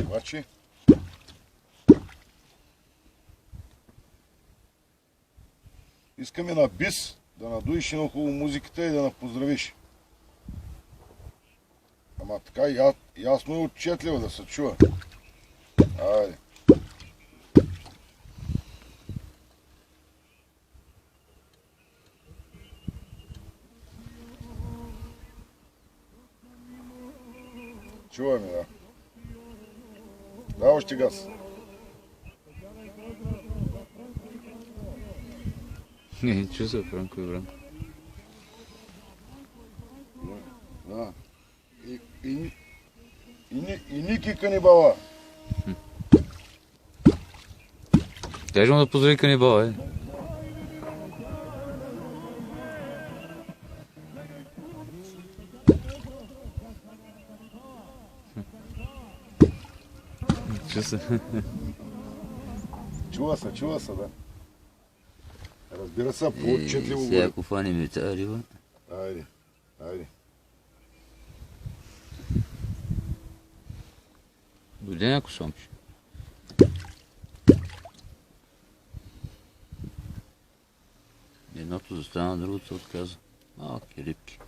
Значи, искаме на бис да надуиш и около музиката и да на поздравиш. Ама така ясно и отчетливо да се чува. Айде. Чуваме, да. Да, още газ. Не, чува Франко и Бранко. Да. И Ники канибала. Кажи му да поздрави канибала, Чува се, да. Разбира се, по-отчетливо сега ако фаним и тази риба. Айде. Дойде някой сомче. Едното застана, другото се отказа. Малки рибки.